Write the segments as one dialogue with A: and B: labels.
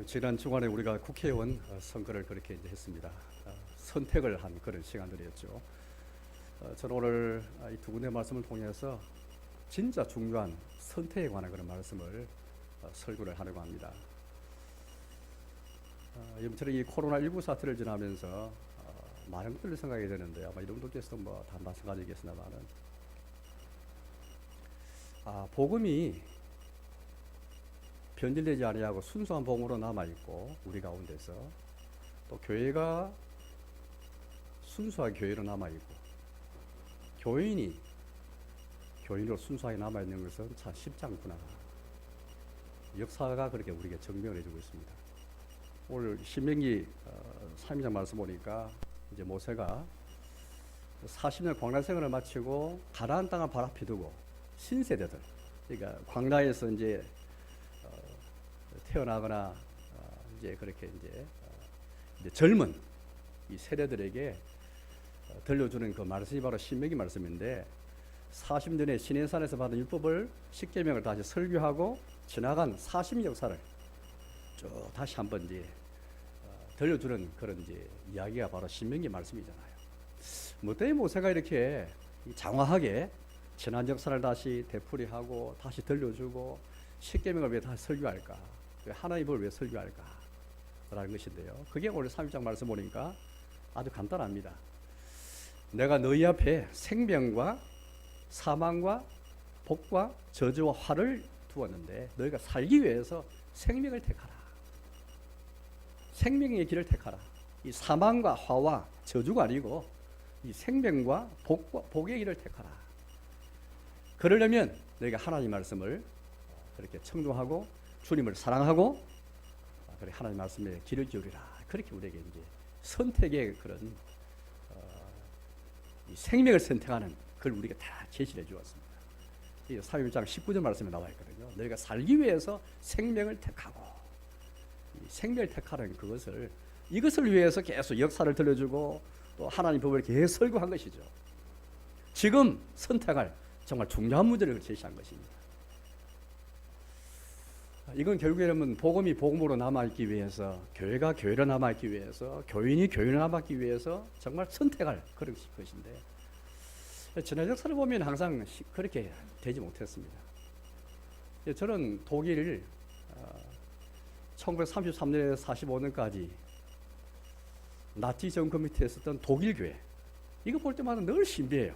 A: 지난 주간에 우리가 국회의원 선거를 그렇게 이제 했습니다. 선택을 한 그런 시간들이었죠. 저는 오늘 이 두 군데 말씀을 통해서 진짜 중요한 선택에 관한 그런 말씀을 설교를 하려고 합니다. 여러분처럼 이 코로나19 사태를 지나면서 많은 것들을 생각하게 되는데 아마 여러분들께서도 다 마찬가지겠습니다만은 복음이 변질되지 아니하고 순수한 복음으로 남아있고 우리 가운데서 또 교회가 순수한 교회로 남아있고 교인으로 순수하게 남아있는 것은 참 쉽지 않구나. 역사가 그렇게 우리에게 증명을 해주고 있습니다. 오늘 신명기 3장 말씀 보니까 이제 모세가 40년 광야 생활을 마치고 가나안 땅을 발 앞에 두고 신세대들, 그러니까 광야에서 이제 태어나거나 이제 그렇게 이제 젊은 이 세대들에게 들려주는 그 말씀이 바로 신명기 말씀인데 40년 전에 시내산에서 받은 율법을 십계명을 다시 설교하고 지나간 40년 역사를 쭉 다시 한번 이제 들려주는 그런 이제 이야기가 바로 신명기 말씀이잖아요. 뭐 때문에 모세가 이렇게 장황하게 지난 역사를 다시 되풀이하고 다시 들려주고 십계명을 왜 다시 설교할까? 하나님을 왜 설교할까? 라는 것인데요. 그게 오늘 3장 말씀 보니까 아주 간단합니다. 내가 너희 앞에 생명과 사망과 복과 저주와 화를 두었는데 너희가 살기 위해서 생명을 택하라. 생명의 길을 택하라. 이 사망과 화와 저주가 아니고 이 생명과 복의 길을 택하라. 그러려면 너희가 하나님 말씀을 그렇게 청종하고 주님을 사랑하고 그래 하나님 말씀에 귀를 기울이라. 그렇게 우리에게 이제 선택의 그런 이 생명을 선택하는 그걸 우리가 다 제시해 주었습니다. 이 사무엘상 19절 말씀에 나와 있거든요. 너희가 살기 위해서 생명을 택하고 이 생명을 택하는 이것을 위해서 계속 역사를 들려주고 또 하나님 법을 계속 설교한 것이죠. 지금 선택할 정말 중요한 문제를 제시한 것입니다. 이건 결국에는 복음이 복음으로 남아있기 위해서, 교회가 교회로 남아있기 위해서, 교인이 교인으로 남아있기 위해서 정말 선택할 그런 것인데 지난 역사를 보면 항상 그렇게 되지 못했습니다. 저는 독일 1933년에서 45년까지 나치 정권 밑에 있었던 독일 교회, 이거 볼 때마다 늘 신비해요.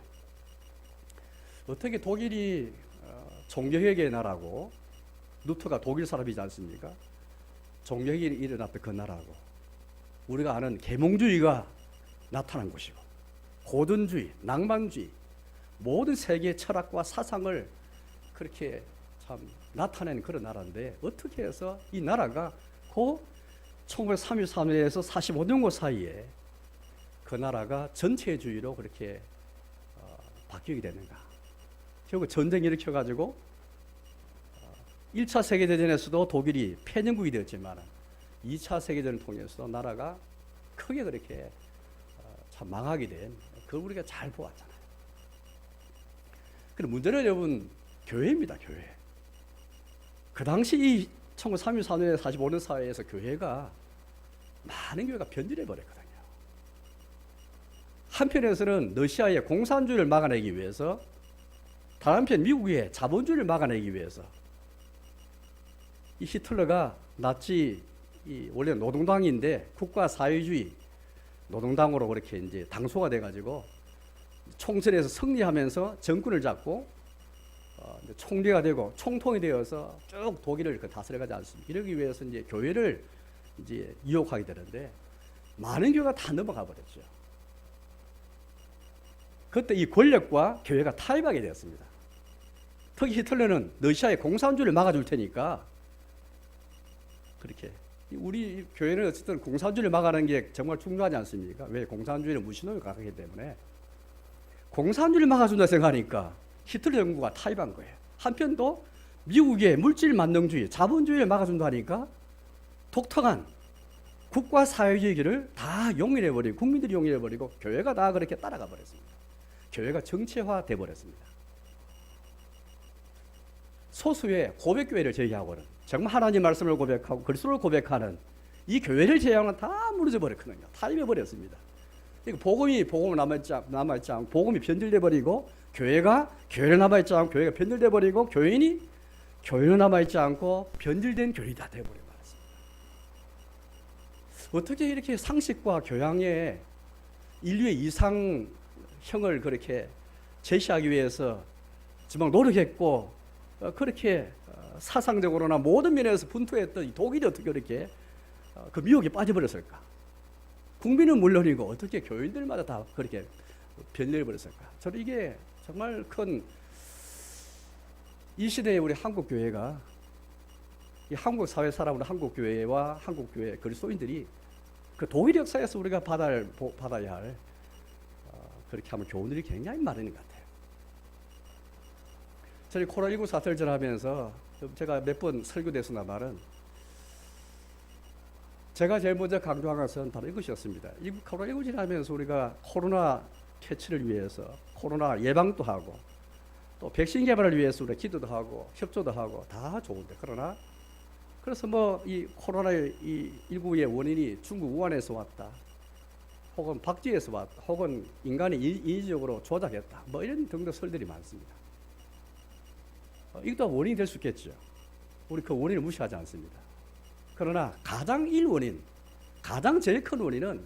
A: 어떻게 독일이 종교개혁의 나라고, 루터가 독일 사람이지 않습니까? 종교개혁이 일어났던 그 나라고, 우리가 아는 계몽주의가 나타난 곳이고, 고전주의, 낭만주의, 모든 세계의 철학과 사상을 그렇게 참 나타낸 그런 나라인데 어떻게 해서 이 나라가 그 1933년에서 45년고 사이에 그 나라가 전체주의로 그렇게 바뀌게 되는가? 결국 전쟁 일으켜가지고 1차 세계대전에서도 독일이 패전국이 되었지만 2차 세계대전을 통해서 나라가 크게 그렇게 참 망하게 된 그걸 우리가 잘 보았잖아요. 그런데 문제는 여러분 교회입니다. 교회. 그 당시 이 1934년에 45년 사이에서 많은 교회가 변질해 버렸거든요. 한편에서는 러시아의 공산주의를 막아내기 위해서, 다른 한편 미국의 자본주의를 막아내기 위해서 이 히틀러가 나치 원래 노동당인데 국가 사회주의 노동당으로 그렇게 이제 당소가 돼가지고 총선에서 승리하면서 정권을 잡고 총리가 되고 총통이 되어서 쭉 독일을 다스려가지 않습니까? 이러기 위해서 이제 교회를 이제 유혹하게 되는데 많은 교회가 다 넘어가 버렸죠. 그때 이 권력과 교회가 타협하게 되었습니다. 특히 히틀러는 러시아의 공산주의를 막아줄 테니까 그렇게 우리 교회는 어쨌든 공산주의를 막아내는 게 정말 중요하지 않습니까? 왜? 공산주의는 무신론을 강하기 때문에 공산주의를 막아준다 생각하니까 히틀러 정부가 타협한 거예요. 한편 또 미국의 물질 만능주의, 자본주의를 막아준다 하니까 독특한 국가 사회주의를 다 용인해버리고 국민들이 용인해버리고 교회가 다 그렇게 따라가 버렸습니다. 교회가 정치화돼 버렸습니다. 소수의 고백교회를 제기하고는 정말 하나님 말씀을 고백하고 그리스도를 고백하는 이 교회를 제외하면 다 무너져 버렸거든요. 타임해 버렸습니다. 복음이 남아있지 않고 복음이 변질돼 버리고 교회가 교회로 남아있지 않고 교회가 변질돼 버리고 교인이 교회로 남아있지 않고 변질된 교회가 다 되어버려 말았습니다. 어떻게 이렇게 상식과 교양에 인류의 이상형을 그렇게 제시하기 위해서 정말 노력했고 그렇게 사상적으로나 모든 면에서 분투했던 이 독일이 어떻게 그렇게 그 미혹에 빠져버렸을까? 국민은 물론이고 어떻게 교인들마다 다 그렇게 변해버렸을까? 저는 이게 정말 큰 이 시대에 우리 한국 교회가 이 한국 사회 살아오는 한국 교회와 한국 교회 그리스도인들이 그 독일 역사에서 우리가 받아야 할 그렇게 하면 교훈들이 굉장히 많은 것 같아요. 저희 코로나19 사태를 전하면서 제가 몇 번 설교됐으나 말은 제가 제일 먼저 강조한 것은 바로 이것이었습니다. 이 코로나19 지나면서 우리가 코로나 퇴치를 위해서 코로나 예방도 하고 또 백신 개발을 위해서 우리가 기도도 하고 협조도 하고 다 좋은데 그래서 뭐 이 코로나19의 원인이 중국 우한에서 왔다 혹은 박쥐에서 왔다 혹은 인간이 인위적으로 조작했다 뭐 이런 등등 설들이 많습니다. 이것도 원인이 될 수 있겠죠. 우리 그 원인을 무시하지 않습니다. 그러나 가장 제일 큰 원인은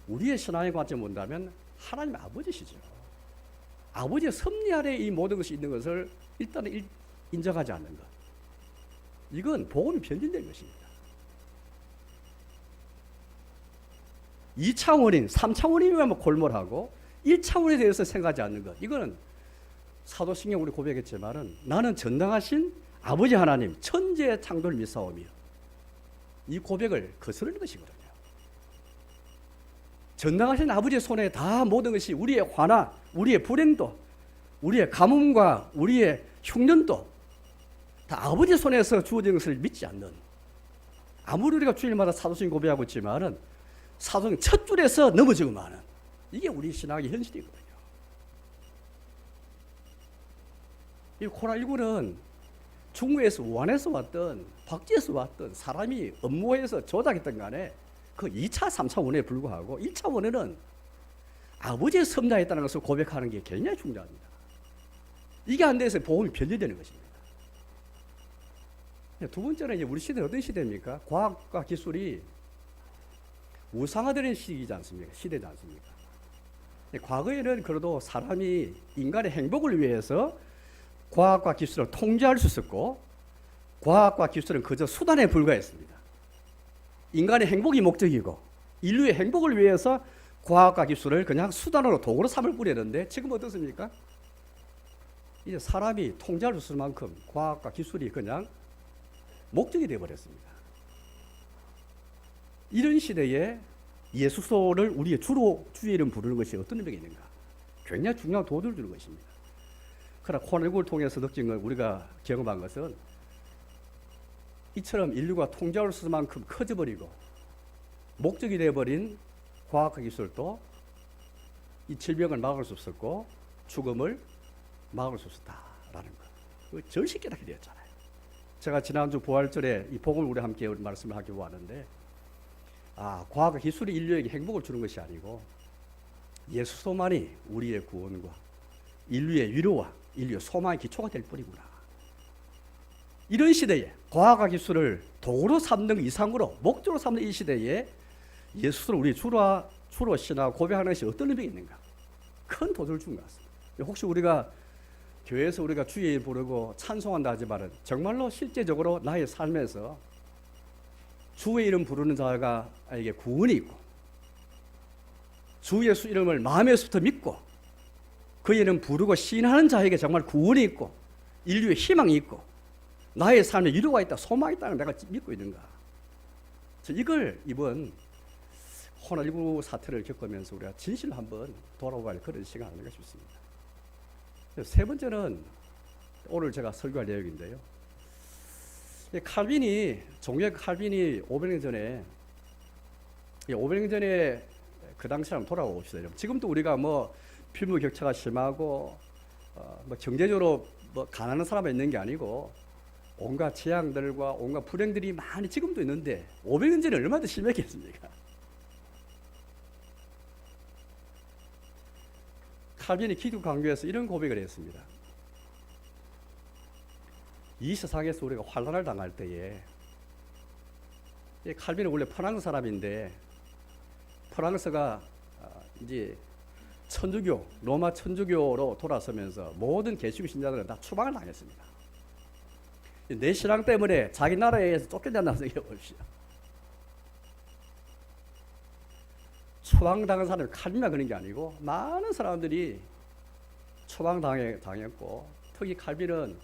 A: 우리의 신앙의 관점을 본다면 하나님 아버지시죠. 아버지의 섭리 아래 이 모든 것이 있는 것을 일단은 인정하지 않는 것. 이건 복음이 변질된 것입니다. 2차 원인, 3차 원인이면 골몰하고 1차 원인에 대해서 생각하지 않는 것. 이거는 사도신경 우리 고백했지만은 나는 전능하신 아버지 하나님 천지의 창조를 믿사오며 이 고백을 거스르는 것이거든요. 전능하신 아버지의 손에 다 모든 것이 우리의 화나 우리의 불행도 우리의 가뭄과 우리의 흉년도 다 아버지의 손에서 주어진 것을 믿지 않는 아무리 우리가 주일마다 사도신 고백하고 있지만은 사도신 첫 줄에서 넘어지고 마는 이게 우리 신앙의 현실이거든요. 이 코로나19는 중국에서 우한에서 왔던 박쥐에서 왔던 사람이 업무해서 조작했던 간에 그 2차, 3차 원인에 불구하고 1차 원인은 아버지의 섭리하였다는 것을 고백하는 게 굉장히 중요합니다. 이게 안 돼서 복음이 변질되는 것입니다. 두 번째는 이제 우리 시대는 어떤 시대입니까? 과학과 기술이 우상화되는 시기지 않습니까? 시대지 않습니까? 과거에는 그래도 사람이 인간의 행복을 위해서 과학과 기술을 통제할 수 있었고 과학과 기술은 그저 수단에 불과했습니다. 인간의 행복이 목적이고 인류의 행복을 위해서 과학과 기술을 그냥 수단으로 도구로 삼을 뿐이었는데 지금 어떻습니까? 이제 사람이 통제할 수 있을 만큼 과학과 기술이 그냥 목적이 되어버렸습니다. 이런 시대에 예수소를 우리의 주의 이름 부르는 것이 어떤 의미가 있는가? 굉장히 중요한 도움을 주는 것입니다. 그러나 코로나19를 통해서 느낀 건 우리가 경험한 것은 이처럼 인류가 통제할 수 있을 만큼 커져버리고 목적이 되어버린 과학과 기술도 이 질병을 막을 수 없었고 죽음을 막을 수 없었다라는 것. 절실히 깨닫게 되었잖아요. 제가 지난주 부활절에 이 복음을 우리 함께 말씀을 하기 왔는데 과학과 기술이 인류에게 행복을 주는 것이 아니고 예수소만이 우리의 구원과 인류의 위로와 인류의 소망의 기초가 될 뿐이구나. 이런 시대에 과학과 기술을 도구로 삼는 이상으로 목적으로 삼는 이 시대에 예수를 우리 주로 신하고 고백하는 것이 어떤 의미가 있는가? 큰 도전을 준 것 같습니다. 혹시 우리가 교회에서 우리가 주의 이름 부르고 찬송한다 하지만은 정말로 실제적으로 나의 삶에서 주의 이름 부르는 자에게 구원이 있고 주 예수 이름을 마음에서부터 믿고 그 이름 부르고 시인하는 자에게 정말 구원이 있고 인류의 희망이 있고 나의 삶에 위로가 있다, 소망이 있다는 내가 믿고 있는가? 이걸 이번 코로나19 사태를 겪으면서 우리가 진실로 한번 돌아갈 그런 시간이 아닌가 싶습니다. 세 번째는 오늘 제가 설교할 내용인데요. 종교의 칼빈이 500년 전에 그 당시 한번 돌아가 봅시다. 지금도 우리가贫富격차가 심하고 경제적으로 가난한 사람이 있는 게 아니고 온갖 재앙들과 온갖 불행들이 많이 지금도 있는데 500년 전에 얼마나 더 심했겠습니까? 칼빈이 기독 강교에서 이런 고백을 했습니다. 이 세상에서 우리가 환난을 당할 때에, 칼빈은 원래 프랑스 사람인데 프랑스가 이제 천주교, 로마 천주교로 돌아서면서 모든 개신교 신자들은 다 추방을 당했습니다. 내 신앙 때문에 자기 나라에서 쫓겨난다는 생각해 봅시다. 추방당한 사람이 칼빈만 그런 게 아니고 많은 사람들이 추방당했고, 특히 칼빈은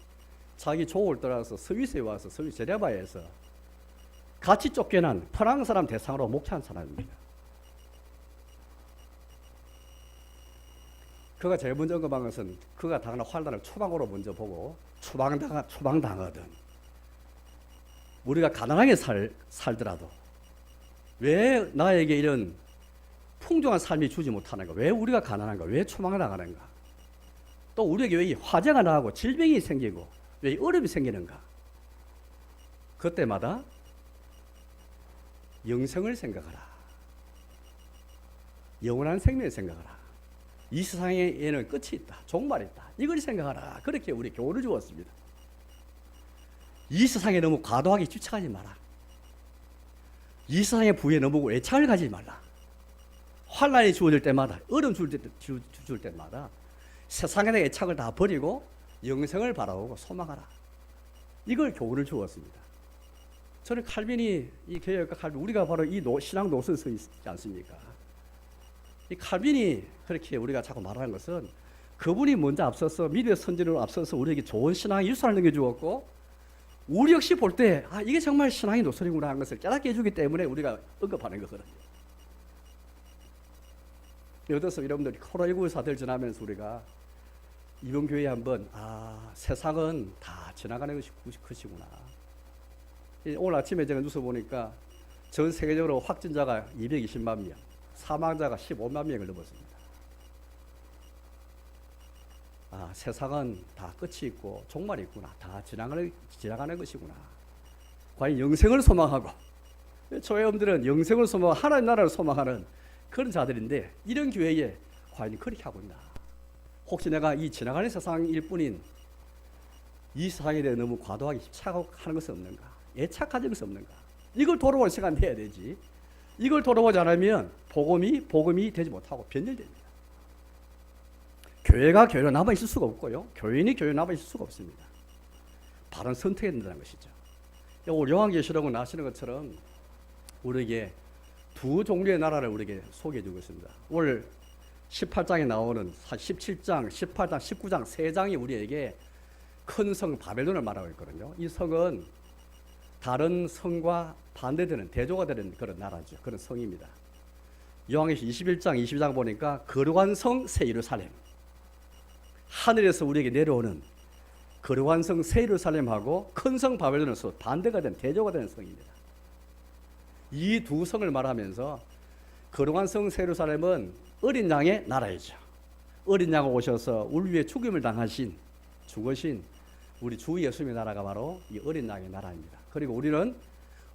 A: 자기 조국을 떠나서 스위스에 와서 스위스 제네바에서 같이 쫓겨난 프랑스 사람 대상으로 목회한 사람입니다. 그가 제일 먼저 언급한 것은 그가 당한 환난을 추방으로 먼저 보고, 추방당하든 우리가 가난하게 살더라도 왜 나에게 이런 풍족한 삶이 주지 못하는가? 왜 우리가 가난한가? 왜 추방을 당하는가? 또 우리에게 왜 이 화재가 나고 질병이 생기고 왜 어려움이 생기는가? 그때마다 영생을 생각하라. 영원한 생명을 생각하라. 이 세상에는 끝이 있다. 종말이 있다. 이걸 생각하라. 그렇게 우리 교훈을 주었습니다. 이 세상에 너무 과도하게 집착하지 마라. 이 세상의 부에 너무 애착을 가지지 말라. 환난이 주어질 때마다, 어려움 줄 때마다 세상에 대한 애착을 다 버리고 영생을 바라보고 소망하라. 이걸 교훈을 주었습니다. 저는 칼빈이, 이 개혁과 칼빈, 우리가 바로 이 신앙 노선에 서 있지 않습니까? 이 칼빈이 그렇게 우리가 자꾸 말하는 것은 그분이 먼저 앞서서 미래의 선진으로 앞서서 우리에게 좋은 신앙의 유산을 남겨주었고, 우리 역시 볼 때 이게 정말 신앙의 노선이구나 하는 것을 깨닫게 해주기 때문에 우리가 언급하는 거거든요. 예를 들어서 여러분들이 코로나19 사태를 지나면서 우리가 이번 교회에 한번 세상은 다 지나가는 것이구나. 오늘 아침에 제가 뉴스 보니까 전 세계적으로 확진자가 220만 명, 사망자가 15만 명을 넘었습니다. 세상은 다 끝이 있고 종말이 있구나. 다 지나가는 것이구나. 과연 영생을 소망하고, 저희 여러분들은 영생을 소망하고 하나님 나라를 소망하는 그런 자들인데, 이런 교회에 과연 그렇게 하고 있나? 혹시 내가 이 지나가는 세상일 뿐인 이 세상에 대해 너무 과도하게 집착하는 것은 없는가? 애착하는 것은 없는가? 이걸 돌아볼 시간 내야 되지. 이걸 돌아보지 않으면 복음이 되지 못하고 변질됩니다. 교회가 교회로 남아 있을 수가 없고요, 교인이 교회로 남아 있을 수가 없습니다. 바른 선택해야 된다는 것이죠. 오늘 요한계시록은 아시는 것처럼 우리에게 두 종류의 나라를 우리에게 소개해 주고 있습니다. 오늘 18장에 나오는 17장, 18장, 19장 세 장이 우리에게 큰 성 바벨론을 말하고 있거든요. 이 성은 다른 성과 반대되는, 대조가 되는 그런 나라죠. 그런 성입니다. 요한계시록 21장, 22장 보니까 거룩한 성 새 예루살렘, 하늘에서 우리에게 내려오는 거룩한 성 새 예루살렘하고 큰 성 바벨론은 반대가 된, 대조가 되는 성입니다. 이 두 성을 말하면서 거룩한 성 새 예루살렘은 어린 양의 나라이죠. 어린 양을 오셔서 우리 위해 죽임을 당하신, 죽으신 우리 주 예수님의 나라가 바로 이 어린 양의 나라입니다. 그리고 우리는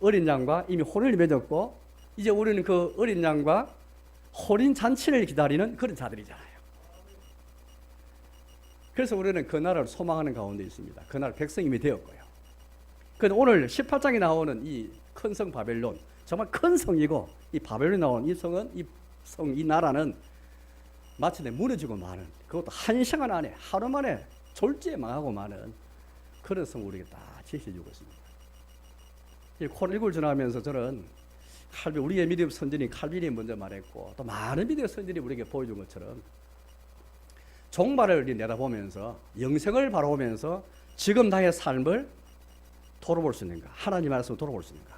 A: 어린 양과 이미 혼을 맺었고, 이제 우리는 그 어린 양과 혼인 잔치를 기다리는 그런 자들이잖아요. 그래서 우리는 그 나라를 소망하는 가운데 있습니다. 그 나라 백성이 되었고요. 그런데 오늘 18장에 나오는 이 큰 성 바벨론, 정말 큰 성이고, 이 바벨론에 나온 이 성은, 이 나라는 마침내 무너지고 마는, 그것도 한 시간 안에, 하루 만에 졸지에 망하고 마는 그런 성 우리에게 다 제시해주고 있습니다. 이 코로나19를 지나면서 저는 우리의 믿음 선진인 칼빈이 먼저 말했고, 또 많은 믿음의 선진이 우리에게 보여준 것처럼 종말을 내다보면서, 영생을 바라보면서 지금 나의 삶을 돌아볼 수 있는가? 하나님 말씀을 돌아볼 수 있는가?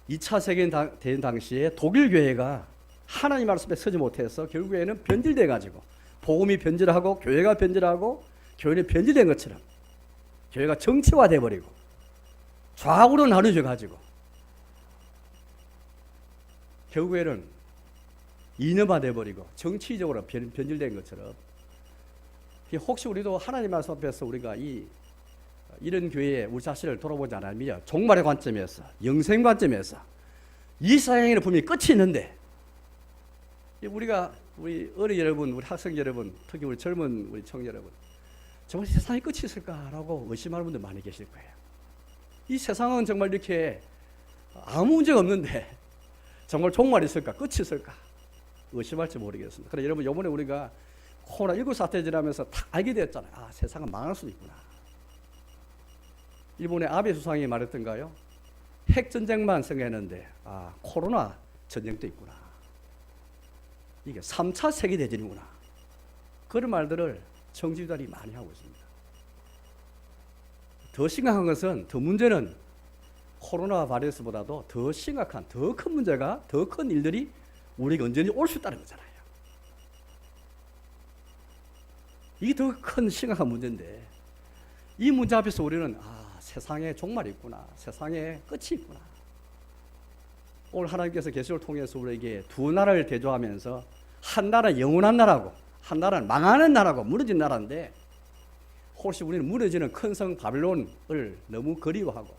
A: 2차 세계대전 당시에 독일 교회가 하나님 말씀에 서지 못해서 결국에는 변질돼 가지고, 복음이 변질하고 교회가 변질하고 교회는 변질된 것처럼 교회가 정치화돼 버리고 좌우로 나눠져 가지고 결국에는 이념화돼 버리고 정치적으로 변질된 것처럼 혹시 우리도 하나님 말씀 앞에서 우리가 이런 교회에 우리 자신을 돌아보지 않으면 종말의 관점에서, 영생 관점에서 이 세상에는 분명히 끝이 있는데, 우리 어린 여러분, 우리 학생 여러분, 특히 우리 젊은 우리 청년 여러분, 정말 세상에 끝이 있을까라고 의심하는 분들 많이 계실 거예요. 이 세상은 정말 이렇게 아무 문제가 없는데 정말 종말이 있을까, 끝이 있을까 의심할지 모르겠습니다. 그래서 여러분, 이번에 우리가 코로나19 사태 지나면서 다 알게 되었잖아요. 아, 세상은 망할 수도 있구나. 일본의 아베 수상이 말했던가요? 핵전쟁만 생각했는데 코로나 전쟁도 있구나. 이게 3차 세계대전이구나. 그런 말들을 정치인들이 많이 하고 있습니다. 더 심각한 것은, 더 문제는 코로나 바이러스보다도 더 심각한, 더 큰 문제가, 더 큰 일들이 우리에게 언제든지 올 수 있다는 거잖아요. 이게 더 큰 심각한 문제인데, 이 문제 앞에서 우리는 세상에 종말이 있구나, 세상에 끝이 있구나. 오늘 하나님께서 계시를 통해서 우리에게 두 나라를 대조하면서, 한 나라는 영원한 나라고 한 나라는 망하는 나라고 무너진 나라인데, 혹시 우리는 무너지는 큰 성 바벨론을 너무 그리워하고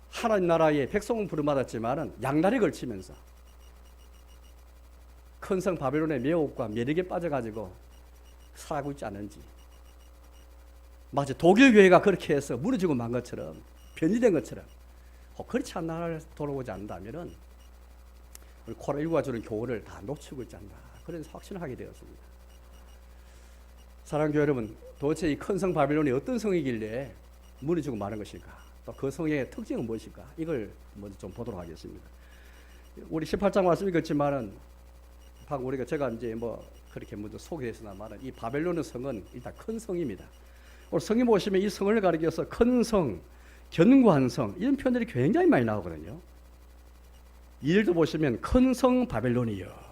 A: 하나님 나라의 백성은 부름받았지만은 양다리 걸치면서 큰 성 바벨론의 매혹과 매력에 빠져가지고 살아가고 있지 않은지, 마치 독일 교회가 그렇게 해서 무너지고 만 것처럼, 변질된 것처럼 그렇지 않은 나라를 돌아보지 않는다면은 우리 코로나19가 주는 교훈을 다 놓치고 있지 않나, 그런 확신을 하게 되었습니다. 사랑하는 교회 여러분, 도대체 이 큰 성 바벨론이 어떤 성이길래 무너지고 마는 것일까? 또 그 성의 특징은 무엇일까? 이걸 먼저 좀 보도록 하겠습니다. 우리 18장 말씀 읽었지만은 방금 우리가 제가 이제 그렇게 먼저 소개했으나마는 이 바벨론의 성은 일단 큰 성입니다. 오늘 성에 보시면 이 성을 가리켜서 큰 성, 견고한 성, 이런 표현들이 굉장히 많이 나오거든요. 예를 들어 보시면 큰 성 바벨론이요.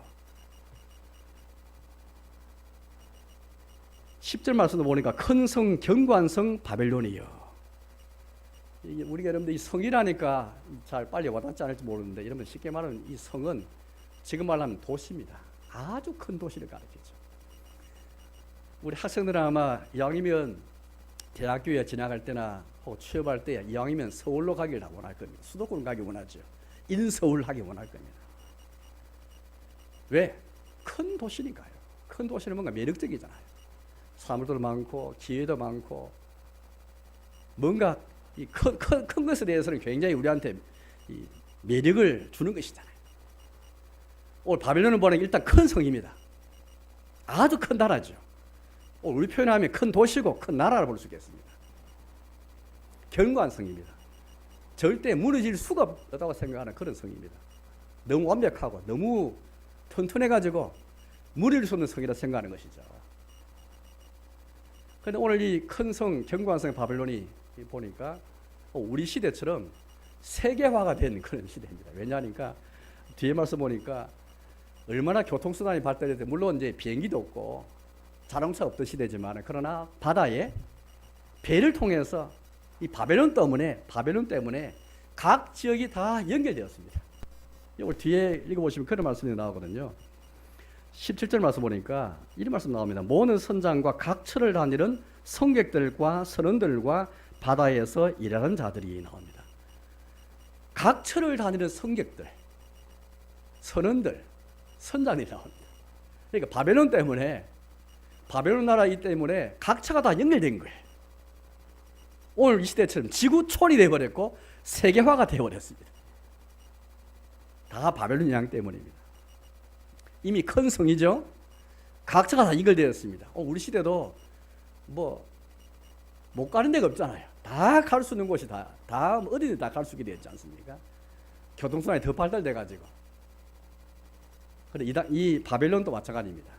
A: 10절 말씀도 보니까 큰 성, 견고한 성 바벨론이요. 우리가 여러분들 이 성이라니까 잘 빨리 와닿지 않을지 모르는데, 여러분 쉽게 말하면 이 성은 지금 말하면 도시입니다. 아주 큰 도시를 가리키죠. 우리 학생들은 아마 이왕이면 대학교에 지나갈 때나 혹은 취업할 때 이왕이면 서울로 가길 원할 겁니다. 수도권 가기 원하죠. 인서울 하기 원할 겁니다. 왜? 큰 도시니까요. 큰 도시는 뭔가 매력적이잖아요. 사물도 많고 기회도 많고, 뭔가 이 큰 것에 대해서는 굉장히 우리한테 이 매력을 주는 것이잖아요. 오늘 바벨론을 보는 게 일단 큰 성입니다. 아주 큰 나라죠. 오늘 우리 표현하면 큰 도시고 큰 나라를 볼 수 있겠습니다. 견고한 성입니다. 절대 무너질 수가 없다고 생각하는 그런 성입니다. 너무 완벽하고 너무 튼튼해가지고 무너질 수 없는 성이라 생각하는 것이죠. 그런데 오늘 이 큰 성, 견고한 성 바벨론이 보니까 우리 시대처럼 세계화가 된 그런 시대입니다. 왜냐하니까 뒤에 말씀 보니까 얼마나 교통수단이 발달해서, 물론 이제 비행기도 없고 자동차 없던 시대지만, 그러나 바다에 배를 통해서 이 바벨론 때문에 각 지역이 다 연결되었습니다. 이걸 뒤에 읽어보시면 그런 말씀이 나오거든요. 17절 말씀 보니까 이런 말씀 나옵니다. 모든 선장과 각 처를 다니는 성객들과 선원들과 바다에서 일하는 자들이 나옵니다. 각 처를 다니는 성객들, 선원들, 선장이 나옵니다. 그러니까 바벨론 나라 이 때문에 각 처가 다 연결된 거예요. 오늘 이 시대처럼 지구촌이 되어버렸고 세계화가 되어버렸습니다. 다 바벨론 영향 때문입니다. 이미 큰 성이죠. 각처가 다 연결되었습니다. 우리 시대도 못 가는 데가 없잖아요. 다 갈 수 있는 곳이 다 어디든 다 갈 수 있게 되었지 않습니까? 교통수단이 더 발달돼가지고. 그런데 이 바벨론도 마찬가지입니다.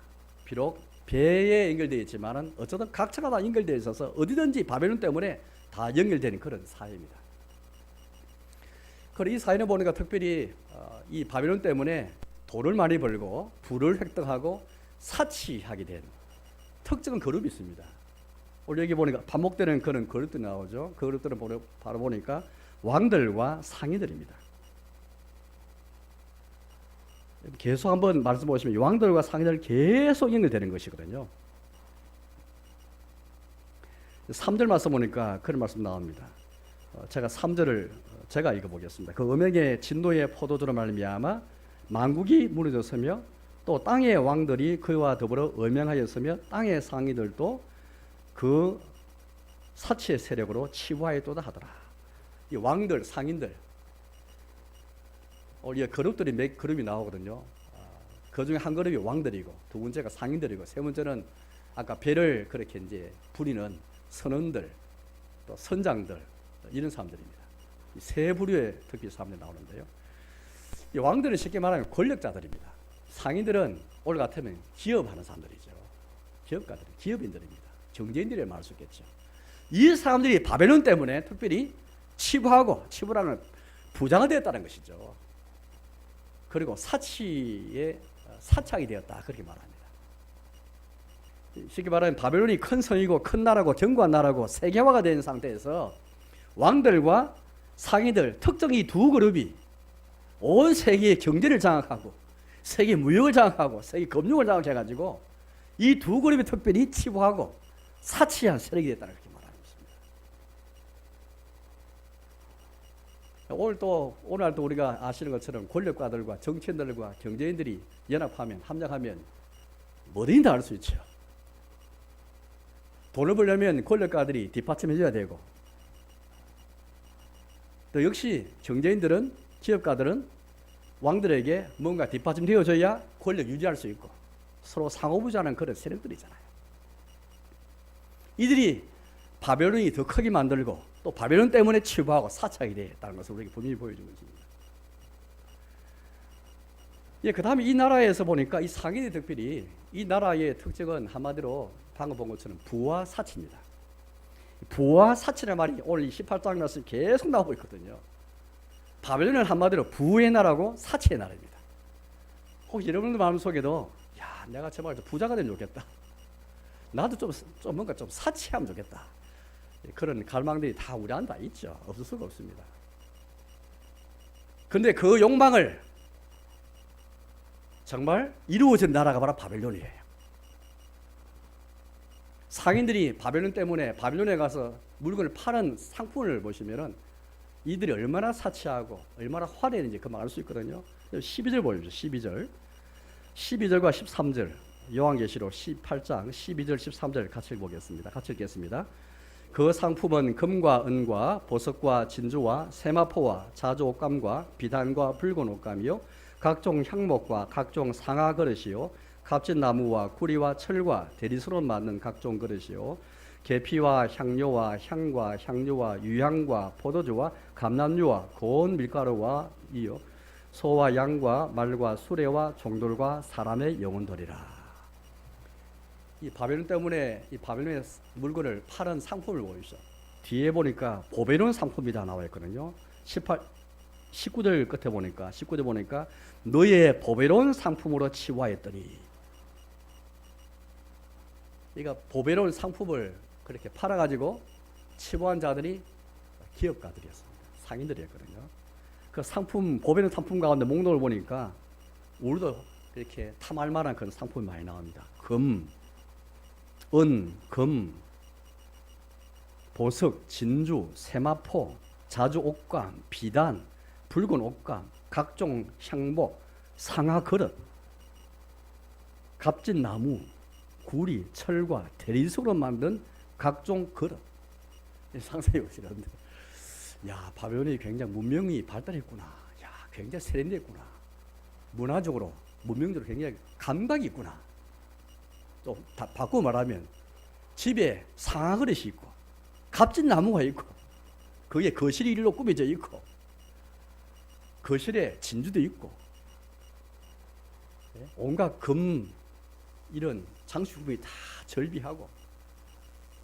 A: 비록 배에 연결되어 있지만은 어쨌든 각처가 다 연결되어 있어서 어디든지 바벨론 때문에 다 연결되는 그런 사회입니다. 그리고 이 사회는 보니까 특별히 이 바벨론 때문에 돈을 많이 벌고 부를 획득하고 사치하게 된 특정한 그룹이 있습니다. 오늘 여기 보니까 반복되는 그런 그룹들이 나오죠. 그 그룹들은 바로 보니까 왕들과 상인들입니다. 계속 한번 말씀 보시면 왕들과 상인들 계속 연결되는 것이거든요. 3절 말씀 보니까 그런 말씀 나옵니다. 제가 3절을 제가 읽어보겠습니다. 그 음행의 진노의 포도주로 말미암아 만국이 무너졌으며 또 땅의 왕들이 그와 더불어 음행하였으며 땅의 상인들도 그 사치의 세력으로 치부하였도다 하더라. 이 왕들, 상인들, 우리 그룹들이 몇 그룹이 나오거든요. 그 중에 한 그룹이 왕들이고, 두 번째가 상인들이고, 세 번째는 아까 배를 그렇게 이제 부리는 선원들, 또 선장들, 이런 사람들입니다. 이 세 부류의 특히 사람들이 나오는데요. 이 왕들은 쉽게 말하면 권력자들입니다. 상인들은 오늘 같으면 기업하는 사람들이죠. 기업가들, 기업인들입니다. 경제인들이 말할 수 있겠죠. 이 사람들이 바벨론 때문에 특별히 치부하고, 치부라는 부자가 되었다는 것이죠. 그리고 사치의 사착이 되었다, 그렇게 말합니다. 쉽게 말하면 바벨론이 큰 성이고 큰 나라고 견고한 나라고 세계화가 된 상태에서 왕들과 상인들, 특정 이 두 그룹이 온 세계의 경제를 장악하고 세계 무역을 장악하고 세계 금융을 장악해가지고 이 두 그룹이 특별히 치부하고 사치한 세력이 됐다는 그렇게 말하는 것입니다. 오늘 또 우리가 아시는 것처럼 권력가들과 정치인들과 경제인들이 연합하면, 함정하면 뭐든지 다 할 수 있죠. 돈을 벌려면 권력가들이 뒷받침 해줘야 되고, 또 역시 경제인들은, 기업가들은 왕들에게 뭔가 뒷받침 되어줘야 권력 유지할 수 있고 서로 상호부자는 그런 세력들이잖아요. 이들이 바벨론이 더 크게 만들고 또 바벨론 때문에 치부하고 사착이 되었다는 것을 우리에게 분명히 보여주고 있습니다. 그 다음에 이 나라에서 보니까 이 상인의 특별히 이 나라의 특징은 한마디로 방금 본 것처럼 부와 사치입니다. 부와 사치라는 말이 오늘 18장 말씀 계속 나오고 있거든요. 바벨론은 한마디로 부의 나라고 사치의 나라입니다. 혹시 여러분들 마음속에도 야, 내가 제발 부자가 되면 좋겠다. 나도 좀 뭔가 좀 사치하면 좋겠다. 그런 갈망들이 다 우리 안에 다 있죠. 없을 수가 없습니다. 근데 그 욕망을 정말 이루어진 나라가 바로 바벨론이에요. 상인들이 바벨론 때문에 바벨론에 가서 물건을 파는 상품을 보시면은 이들이 얼마나 사치하고 얼마나 화내는지 그만 알 수 있거든요. 12절 보십시오. 12절과 13절 요한계시록 18장 12절 13절 같이 보겠습니다. 같이 읽겠습니다. 그 상품은 금과 은과 보석과 진주와 세마포와 자주 옷감과 비단과 붉은 옷감이요 각종 향목과 각종 상아 그릇이요 값진 나무와 구리와 철과 대리수로 만든 각종 그릇이요 계피와 향료와 향과 향료와 유향과 포도주와 감람류와 고운 밀가루와 이요 소와 양과 말과 수레와 종들과 사람의 영혼들이라. 이 바벨론 때문에 이 바벨론의 물건을 파는 상품을 보십시오. 뒤에 보니까 보벨론 상품이 다 나와 있거든요. 19절 끝에 보니까 19절 보니까 너의 보벨론 상품으로 치부하였더니, 그러니까 보벨론 상품을 그렇게 팔아가지고 치부한 자들이 기업가들이었습니다. 상인들이었거든요. 그 상품, 보벨론 상품 가운데 목록을 보니까 우리도 이렇게 탐할 만한 그런 상품이 많이 나옵니다. 금, 보석, 진주, 세마포, 자주 옷감, 비단, 붉은 옷감, 각종 향복, 상아 그릇, 값진 나무, 구리, 철과 대리석으로 만든 각종 그릇. 상상해 보시는데, 야, 바벨론이 굉장히 문명이 발달했구나. 야, 굉장히 세련됐구나. 문화적으로, 문명적으로 굉장히 감각이 있구나. 또 바꾸어 말하면 집에 상아 그릇이 있고 값진 나무가 있고 거기에 거실이 일로 꾸며져 있고 거실에 진주도 있고 온갖 금 이런 장식품이 다 절비하고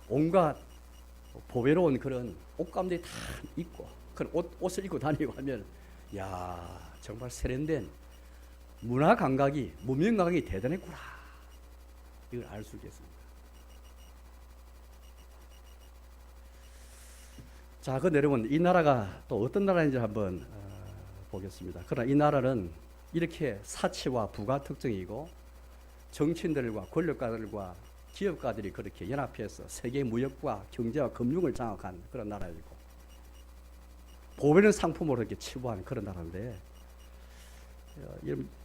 A: 온갖 보배로운 그런 옷감들이 다 있고 그런 옷을 입고 다니고 하면 야, 정말 세련된 문화 감각이, 문명 감각이 대단했구나. 이걸 알 수 있겠습니다. 자, 그런데 여러분, 이 나라가 또 어떤 나라인지 한번 보겠습니다. 그러나 이 나라는 이렇게 사치와 부가 특징이고 정치인들과 권력가들과 기업가들이 그렇게 연합해서 세계 무역과 경제와 금융을 장악한 그런 나라이고, 보배는 상품으로 이렇게 치부한 그런 나라인데,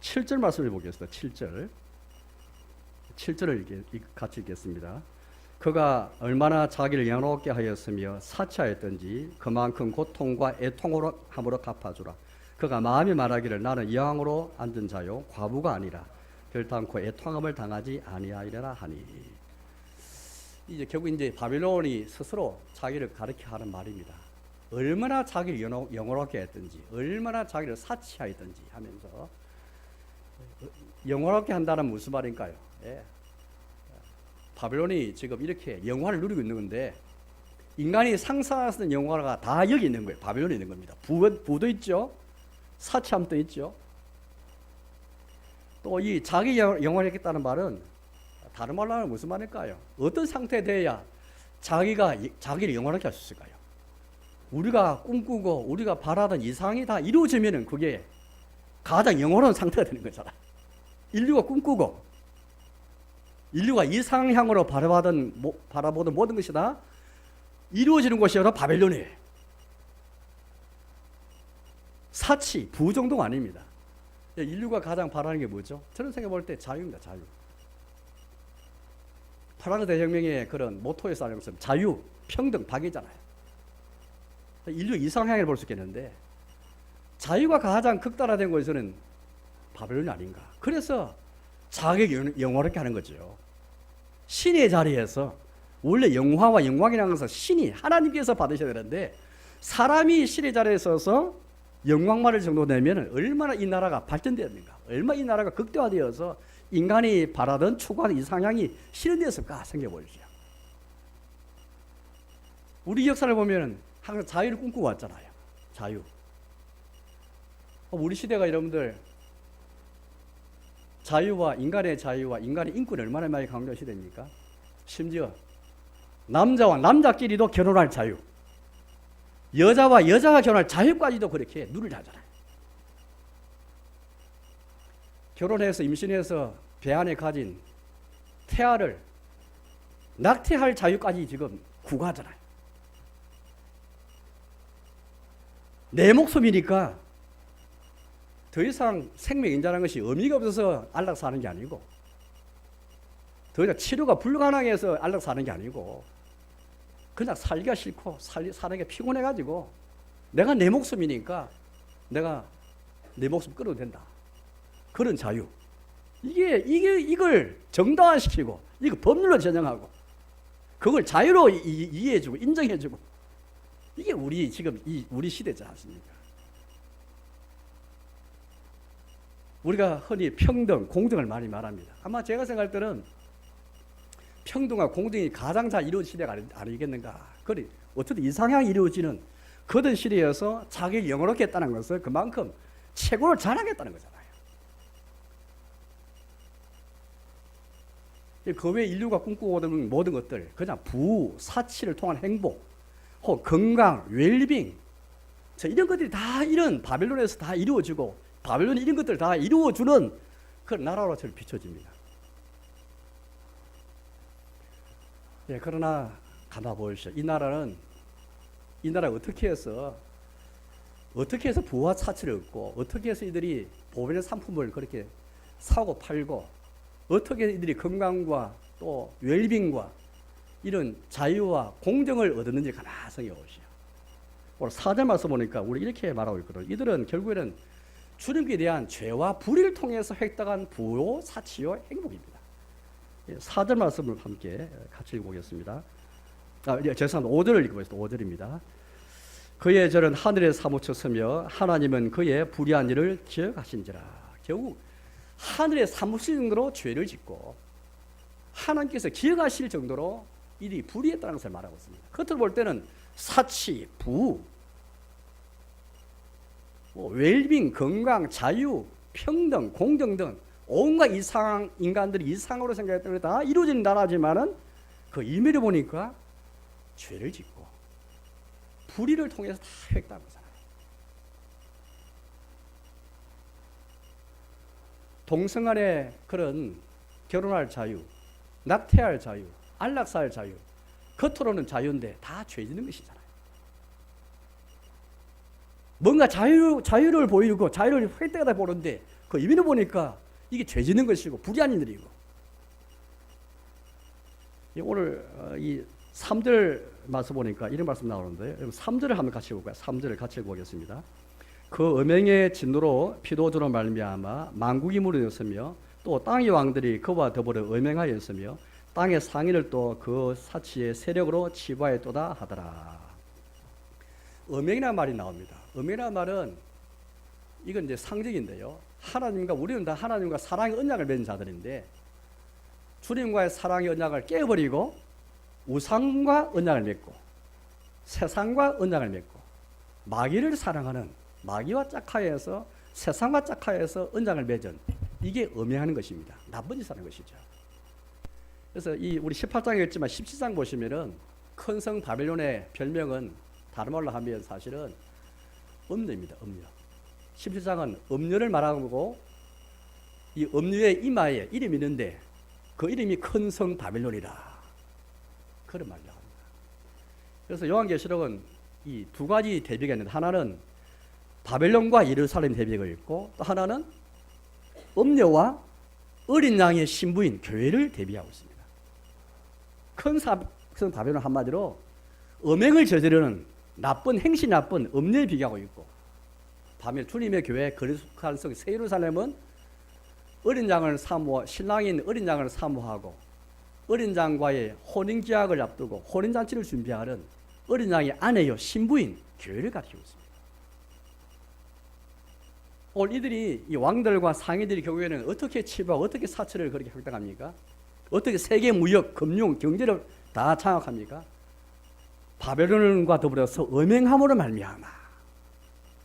A: 7절 말씀을 보겠습니다. 7절을 같이 읽겠습니다. 그가 얼마나 자기를 영화롭게 하였으며 사치하였던지 그만큼 고통과 애통으로 함으로 갚아주라. 그가 마음이 말하기를 나는 여왕으로 앉은 자요 과부가 아니라 결단코 애통함을 당하지 아니하리라 하니. 이제 결국 이제 바빌론이 스스로 자기를 가르쳐 하는 말입니다. 얼마나 자기를 영화롭게 했든지, 얼마나 자기를 사치하였든지 하면서, 영화롭게 한다는 무슨 말인가요? 예. 바빌론이 지금 이렇게 영화를 누리고 있는 건데, 인간이 상상할 수 있는 영화가 다 여기 있는 거예요. 바빌론에 있는 겁니다. 부도 있죠, 사치함도 있죠. 또 이 자기 영화를 했겠다는 말은 다른 말로 하면 무슨 말일까요? 어떤 상태에 돼야 자기를 영화롭게 할 수 있을까요? 우리가 꿈꾸고 우리가 바라던 이상이 다 이루어지면은 그게 가장 영원한 상태가 되는 거잖아. 인류가 꿈꾸고 인류가 이상향으로 바라보던 모든 것이 다 이루어지는 곳이 바로 바벨론이에요. 사치, 부 정도가 아닙니다. 인류가 가장 바라는 게 뭐죠? 저는 생각해 볼 때 자유입니다. 자유. 프랑스 대혁명의 그런 모토에 쌓인 것은 자유, 평등, 박이잖아요. 인류 이상향을 볼 수 있겠는데, 자유가 가장 극단화된 곳에서는 바벨론이 아닌가. 그래서 자기를 영화롭게 하는 거죠. 신의 자리에서, 원래 영화와 영광이라는 것은 신이 하나님께서 받으셔야 되는데, 사람이 신의 자리에 서서 영광 받을 정도 되면 얼마나 이 나라가 발전되었는가, 얼마나 이 나라가 극대화되어서 인간이 바라던 추구하는 이상향이 실현되었을까 생각해 보십시오. 우리 역사를 보면 항상 자유를 꿈꾸고 왔잖아요. 자유. 우리 시대가 여러분들 자유와 인간의 인권이 얼마나 많이 강조한 시대입니까? 심지어 남자와 남자끼리도 결혼할 자유, 여자와 여자가 결혼할 자유까지도 그렇게 누리려 하잖아요. 결혼해서 임신해서 배 안에 가진 태아를 낙태할 자유까지 지금 구가하잖아요. 내 목숨이니까 더 이상 생명 인자라는 것이 의미가 없어서 안락 사는 게 아니고, 더 이상 치료가 불가능해서 안락 사는 게 아니고, 그냥 살기가 싫고 사는 게 피곤해가지고 내가 내 목숨이니까 내가 내 목숨 끊어도 된다. 그런 자유. 이걸 정당화시키고, 이거 법률로 제정하고, 그걸 자유로 이해해주고 인정해주고, 이게 우리 시대지 않습니까? 우리가 흔히 평등, 공정을 많이 말합니다. 아마 제가 생각할 때는 평등과 공정이 가장 잘 이루어진 시대가 아니겠는가. 그래, 어쨌든 이상향이 이루어지는 그런 시대여서 자기를 영화롭게 했다는 것은 그만큼 최고를 자랑했다는 거잖아요. 그 외에 인류가 꿈꾸고 오던 모든 것들, 그냥 부, 사치를 통한 행복, 혹은 건강, 웰빙, 이런 것들이 다 이런 바벨론에서 다 이루어지고, 바벨론이 이런 것들을 다 이루어주는 그런 나라로 저를 비춰집니다. 예, 그러나 가만 보십시오. 이 나라가 어떻게 해서 부와 사치를 얻고, 어떻게 해서 이들이 보배의 상품을 그렇게 사고 팔고, 어떻게 해서 이들이 건강과 또 웰빙과 이런 자유와 공정을 얻었는지 가만히 생각해 보십시오. 오늘 4절 말씀 보니까 우리 이렇게 말하고 있거든요. 이들은 결국에는 주님께 대한 죄와 불의를 통해서 획득한 부요, 사치요, 행복입니다. 4절 말씀을 함께 같이 읽어보겠습니다. 죄송합니다. 5절을 읽어보겠습니다. 5절입니다. 그의 절은 하늘에 사무쳤으며 하나님은 그의 불의한 일을 기억하신지라. 결국 하늘에 사무칠 정도로 죄를 짓고 하나님께서 기억하실 정도로 일이 불의했다는 것을 말하고 있습니다. 겉으로 볼 때는 사치, 부, 웰빙, 건강, 자유, 평등, 공정 등 온갖 인간들이 이상으로 생각했던 게 다 이루어진 나라지만은 그 이면을 보니까 죄를 짓고 불의를 통해서 다 획득한 거잖아요. 동성간에 그런 결혼할 자유, 낙태할 자유, 안락사할 자유, 겉으로는 자유인데 다 죄지는 것이잖아요. 뭔가 자유를 보이고 자유를 획득하다 보는데 그 의미를 보니까 이게 죄지는 것이고 불의한 일이고. 오늘 이 3절 말씀 보니까 이런 말씀 나오는데 3절을 한번 같이 볼까요? 3절을 같이 보겠습니다. 그 음행의 진노로 피도주로 말미암아 만국이 무너졌으며 또 땅의 왕들이 그와 더불어 음행하였으며 땅의 상인을 또 그 사치의 세력으로 치부하였도다 하더라. 음행이라는 말이 나옵니다. 음행이라는 말은 이건 이제 상징인데요. 우리는 다 하나님과 사랑의 언약을 맺은 자들인데 주님과의 사랑의 언약을 깨버리고 우상과 언약을 맺고 세상과 언약을 맺고 마귀를 사랑하는 마귀와 짝하여서 세상과 짝하여서 언약을 맺은 이게 음행하는 것입니다. 나쁜 짓 하는 것이죠. 그래서 우리 18장에 있지만 17장 보시면은 큰 성 바벨론의 별명은 다른 말로 하면 사실은 음녀입니다. 음녀. 17장은 음녀를 말하고 이 음녀의 이마에 이름이 있는데 그 이름이 큰 성 바벨론이다. 그런 말을 합니다. 그래서 요한계시록은 이 두 가지 대비가 있는데 하나는 바벨론과 예루살렘 대비가 있고 또 하나는 음녀와 어린 양의 신부인 교회를 대비하고 있습니다. 큰 성 바벨론 한마디로 음행을 저지르는 행시 나쁜 음녀에 비교하고 있고 반면 주님의 교회 거룩한 성 새 예루살렘은 어린 양을 신랑인 어린 양을 사모하고 어린 양과의 혼인계약을 앞두고 혼인잔치를 준비하는 어린 양의 아내요 신부인 교회를 가리키고 있습니다. 오늘 이들이 이 왕들과 상인들이 결국에는 어떻게 치부하고 어떻게 사치를 그렇게 획득합니까? 어떻게 세계 무역, 금융, 경제를 다 장악합니까? 바벨론과 더불어서 음행함으로 말미암아.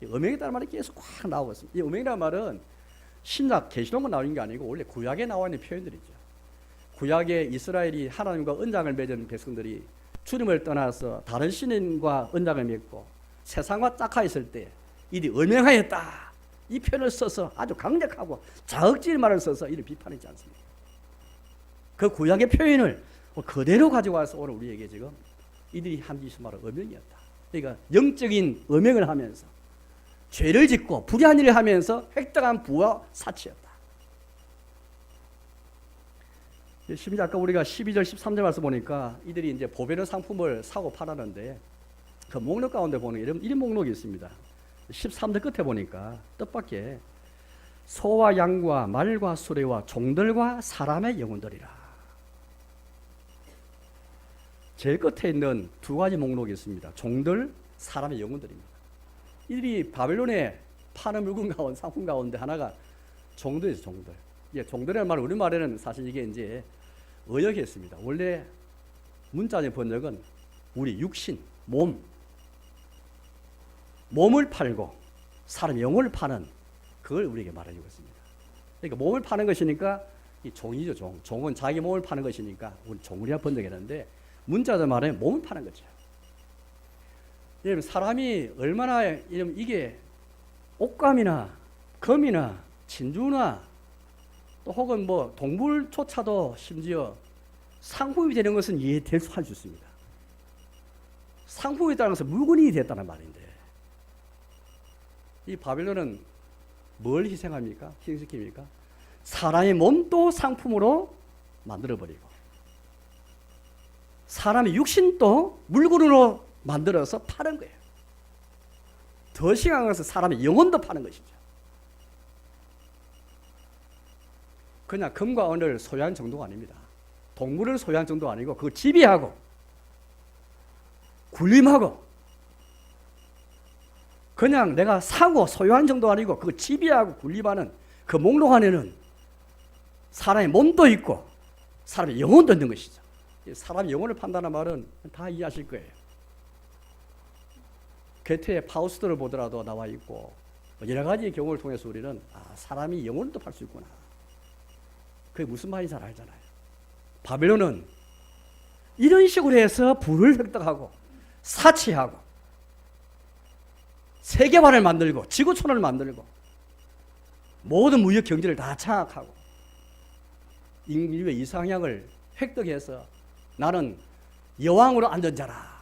A: 음행이라는 말이 계속 확 나오고 있습니다. 이 음행이라는 말은 신약 계시록만 나오는 게 아니고 원래 구약에 나와 있는 표현들이죠. 구약에 이스라엘이 하나님과 언약을 맺은 백성들이 주님을 떠나서 다른 신인과 언약을 맺고 세상과 짝하였을 때 이들이 음행하였다. 이 표현을 써서 아주 강력하고 자극적인 말을 써서 이를 비판하지 않습니까? 그 구약의 표현을 그대로 가지고 와서 오늘 우리에게 지금 이들이 한 짓이 바로 음행이었다. 그러니까 영적인 음행을 하면서 죄를 짓고 불의한 일을 하면서 획득한 부와 사치였다. 심지어 아까 우리가 12절 13절 말씀 보니까 이들이 이제 보배는 상품을 사고 팔았는데 그 목록 가운데 보는 이런 목록이 있습니다. 13절 끝에 보니까 뜻밖의 소와 양과 말과 수레와 종들과 사람의 영혼들이라. 제일 끝에 있는 두 가지 목록이 있습니다. 종들, 사람의 영혼들입니다. 이들이 바벨론에 파는 물건 가운데 상품 가운데 하나가 종들이죠. 종들. 종들이라는 말은 우리말에는 사실 이게 이제 의역했습니다. 원래 문자적 번역은 우리 육신, 몸을 팔고 사람 영혼을 파는 그걸 우리에게 말해주고 있습니다. 그러니까 몸을 파는 것이니까 이 종이죠. 종은 자기 몸을 파는 것이니까 우리 종이라 번역했는데 문자적 말에 몸을 파는 거죠. 여러분 사람이 얼마나 이게 옷감이나 금이나 진주나 또 혹은 뭐 동물조차도 심지어 상품이 되는 것은 이해될 수 있습니다. 상품이 따라서 물건이 됐다는 말인데 이 바벨론은 뭘 희생합니까? 희생시킵니까? 사람의 몸도 상품으로 만들어버리고 사람의 육신도 물건으로 만들어서 파는 거예요. 더 심한 것은 사람의 영혼도 파는 것이죠. 그냥 금과 은을 소유한 정도가 아닙니다. 동물을 소유한 정도가 아니고 그걸 지배하고 군림하고 그냥 내가 사고 소유한 정도가 아니고 그걸 지배하고 군림하는 그 목록 안에는 사람의 몸도 있고 사람의 영혼도 있는 것이죠. 사람의 영혼을 판다는 말은 다 이해하실 거예요. 괴테의 파우스트를 보더라도 나와 있고 여러 가지 경우를 통해서 우리는 사람이 영혼도 팔 수 있구나. 그게 무슨 말인지 잘 알잖아요. 바벨론은 이런 식으로 해서 부를 획득하고 사치하고 세계화를 만들고 지구촌을 만들고 모든 무역 경제를 다 장악하고 인류의 이상향을 획득해서 나는 여왕으로 앉은 자라.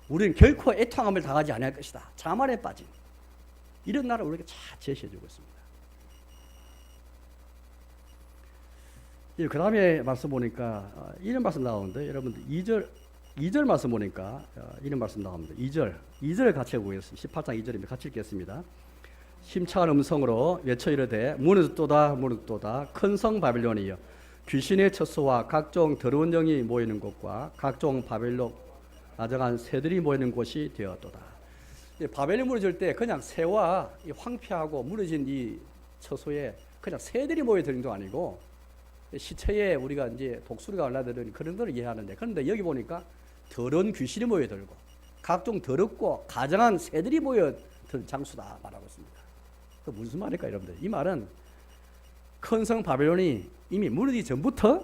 A: 우리는 결코 애통함을 당하지 않을 것이다. 자만에 빠진 이런 나라를 우리에게 잘 제시해주고 있습니다. 그 다음에 말씀 보니까 이런 말씀 나오는데, 여러분들 2절 말씀 보니까 이런 말씀 나옵니다. 2절 같이 보겠습니다. 18장 2절입니다. 같이 읽겠습니다. 힘찬 음성으로 외쳐 이르되 무너졌도다 무너졌도다 큰 성 바빌론이여 귀신의 처소와 각종 더러운 영이 모이는 곳과 각종 바벨론 나정한 새들이 모이는 곳이 되었도다. 바벨론이 무너질 때 그냥 새와 황폐하고 무너진 이 처소에 그냥 새들이 모여드는 게 아니고 시체에 우리가 이제 독수리가 올라드는 그런 걸 이해하는데, 그런데 여기 보니까 더러운 귀신이 모여들고 각종 더럽고 가증한 새들이 모여들 장수다 말하고 있습니다. 그 무슨 말일까 여러분들? 이 말은 큰 성 바벨론이 이미 무너지기 전부터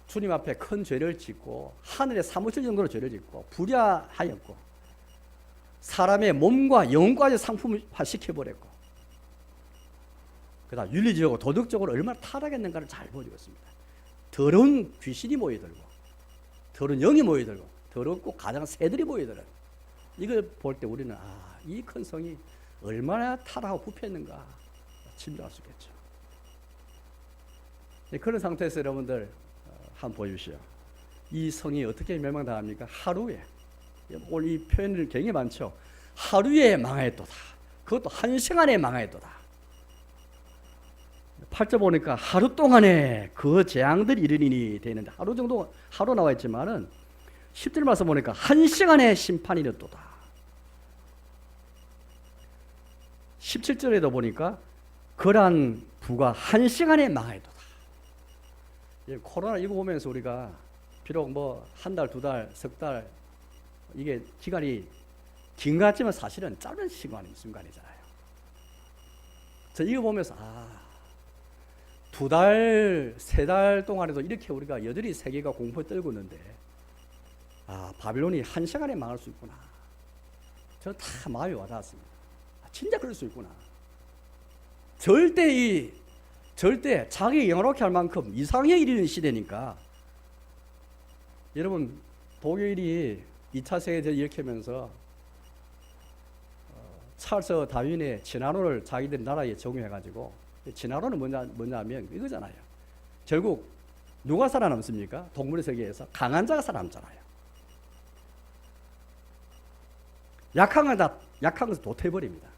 A: 주님 앞에 큰 죄를 짓고 하늘에 사무칠 정도로 죄를 짓고 불야하였고 사람의 몸과 영혼까지 상품화 시켜버렸고 그다음 윤리적으로 도덕적으로 얼마나 타락했는가를 잘 보여주고 있습니다. 더러운 귀신이 모여들고 더러운 영이 모여들고 더럽고 가장 새들이 모여들어. 이걸 볼 때 우리는 이 큰 성이 얼마나 타락하고 부패했는가 짐작할 수 있겠죠. 그런 상태에서 여러분들 한번 보여주시오. 이 성이 어떻게 멸망당합니까? 하루에. 오늘 이 표현을 굉장히 많죠. 하루에 망하였도다. 그것도 한 시간에 망하였도다. 8절 보니까 하루 동안에 그 재앙들이 일어나니 되는데 하루 정도 하루 나와 있지만은 10절 말씀 보니까 한 시간에 심판이 일어도다. 17절에도 보니까 그러한 부가 한 시간에 망하였도다. 코로나 이거 보면서 우리가 비록 뭐 한 달, 두 달, 석 달 이게 기간이 긴 것 같지만 사실은 짧은 순간이잖아요. 저 이거 보면서 두 달, 세 달 동안에도 이렇게 우리가 여전히 세계가 공포에 떨고 있는데 바빌론이 한 시간에 망할 수 있구나. 저는 다 마음이 와닿았습니다. 진짜 그럴 수 있구나. 절대 자기 영화롭게 할 만큼 이상의 일이 있는 시대니까. 여러분 독일이 2차 세계대전 일으키면서 찰스 다윈의 진화론을 자기들 나라에 적용해가지고, 진화론은 뭐냐면 이거잖아요. 결국 누가 살아남습니까? 동물의 세계에서 강한 자가 살아남잖아요. 약한 것을 도태해버립니다.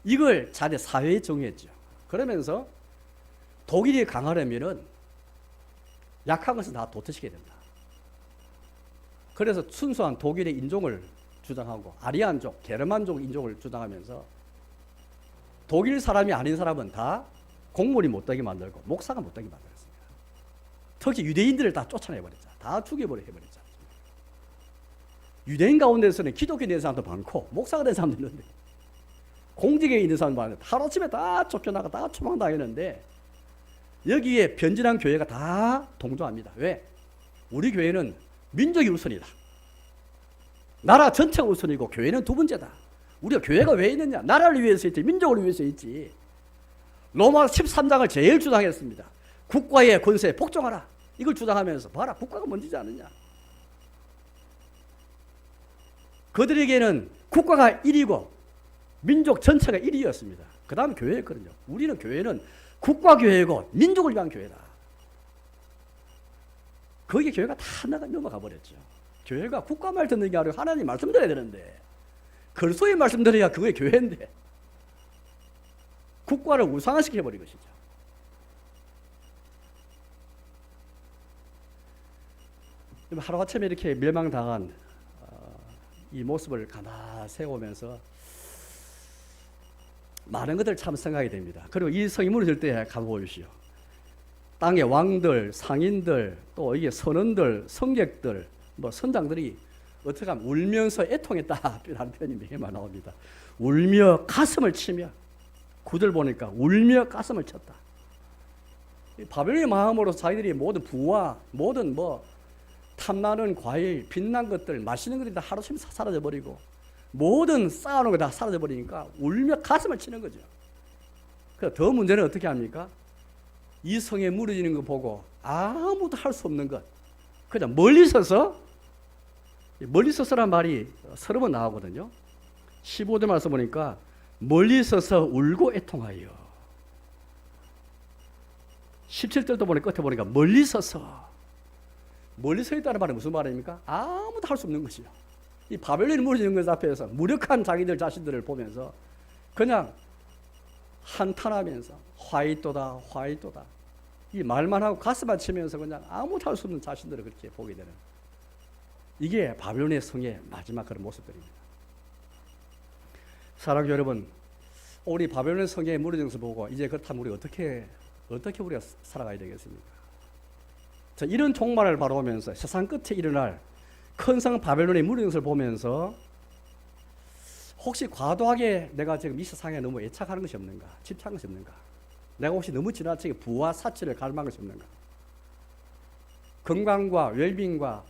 A: 이걸 자기 사회에 정의했죠. 그러면서 독일이 강하려면은 약한 것은 다 도태시켜야 된다. 그래서 순수한 독일의 인종을 주장하고 아리안족, 게르만족 인종을 주장하면서 독일 사람이 아닌 사람은 다 공무원이 못되게 만들고 목사가 못되게 만들었습니다. 특히 유대인들을 다 쫓아내버렸죠. 다 죽여버렸죠. 유대인 가운데서는 기독교 된 사람도 많고 목사가 된 사람도 있는데 공직에 있는 사람도 많은데 하루아침에 다 쫓겨나가 다 추방당했는데 여기에 변질한 교회가 다 동조합니다. 왜? 우리 교회는 민족이 우선이다. 나라 전체가 우선이고 교회는 두 번째다. 우리가 교회가 왜 있느냐? 나라를 위해서 있지, 민족을 위해서 있지. 로마 13장을 제일 주장했습니다. 국가의 권세에 복종하라. 이걸 주장하면서 봐라, 국가가 먼저지 않느냐. 그들에게는 국가가 1위고 민족 전체가 1위였습니다. 그 다음 교회였거든요. 우리는 교회는 국가교회고 민족을 위한 교회다. 거기에 교회가 다 넘어가 버렸죠. 교회가 국가 말 듣는 게 아니고 하나님 말씀 들어야 되는데, 글소의 말씀 들어야 그게 교회인데 국가를 우상화시켜버린 것이죠. 하루아침에 이렇게 멸망당한 이 모습을 가만히 세우면서 많은 것들 참 생각이 됩니다. 그리고 이 성이 무너질 때 가보십시오. 땅의 왕들, 상인들, 또 이게 선원들, 성객들, 뭐 선장들이 어떻게 하면 울면서 애통했다 라는 표현이 몇 개만 나옵니다. 울며 가슴을 치며, 9절 보니까 울며 가슴을 쳤다. 바벨론의 마음으로 자기들이 모든 부와 모든 뭐 탐나는 과일, 빛난 것들, 맛있는 것들이 다 하루아침에 사라져버리고 모든 쌓아놓은 거 다 사라져버리니까 울며 가슴을 치는 거죠. 그래서 더 문제는 어떻게 합니까? 이 성에 무너지는 거 보고 아무도 할 수 없는 것, 그냥 멀리 서서란 말이 서너 번 나오거든요. 15절 말씀 보니까 멀리 서서 울고 애통하여. 17절도 보니까 끝에 보니까 멀리 서서 있다는 말은 무슨 말입니까? 아무도 할 수 없는 것이요. 이 바벨론이 무너지는 것 앞에서 무력한 자기들 자신들을 보면서 그냥 한탄하면서 화이또다 이 말만 하고 가슴만 치면서 그냥 아무도 할 수 없는 자신들을 그렇게 보게 되는, 이게 바벨론의 성의 마지막 그런 모습들입니다. 사랑하는 여러분, 우리 바벨론 성의 무너진 것을 보고 이제 그렇다면 우리 어떻게 우리가 살아가야 되겠습니까? 자, 이런 종말을 바라보면서 세상 끝에 일어날 큰 성 바벨론의 무너진 것을 보면서 혹시 과도하게 내가 지금 이 세상에 너무 애착하는 것이 없는가? 집착하는 것이 없는가? 내가 혹시 너무 지나치게 부와 사치를 갈망한 것이 없는가? 건강과 웰빙과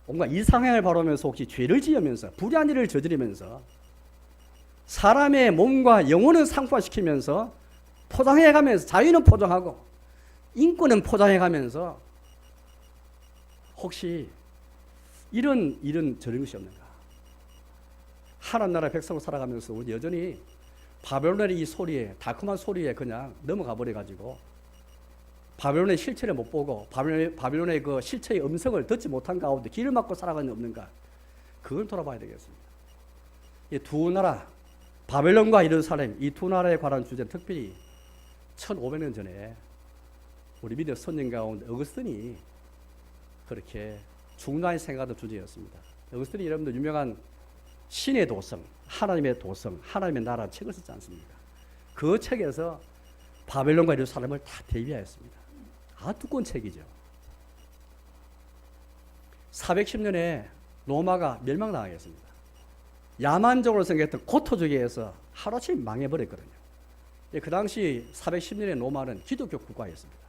A: 뭔가 이상향을 바라보면서 혹시 죄를 지으면서 불의한 일을 저지르면서 사람의 몸과 영혼을 상품화시키면서 포장해가면서 자유는 포장하고 인권은 포장해가면서 혹시 이런 일은 저런 것이 없는가? 하나님 나라 백성으로 살아가면서 우리 여전히 바벨론의 이 소리에, 달콤한 소리에 그냥 넘어가 버려가지고 바벨론의 실체를 못 보고 바벨론의 그 실체의 음성을 듣지 못한 가운데 길을 막고 살아가는 없는가? 그걸 돌아봐야 되겠습니다. 이 두 나라, 바벨론과 예루살렘, 이 두 나라에 관한 주제는 특별히 1500년 전에 우리 믿음 선진 가운데 어거스틴이 그렇게 중요한 생각하던 주제였습니다. 어거스틴이 여러분들 유명한 신의 도성, 하나님의 도성, 하나님의 나라 책을 썼지 않습니까? 그 책에서 바벨론과 예루살렘을 다 대비하였습니다. 아주 두꺼운 책이죠. 410년에 로마가 멸망당하였습니다. 야만적으로 생겼던 고토족에서 하루아침에 망해버렸거든요. 그 당시 410년의 로마는 기독교 국가였습니다.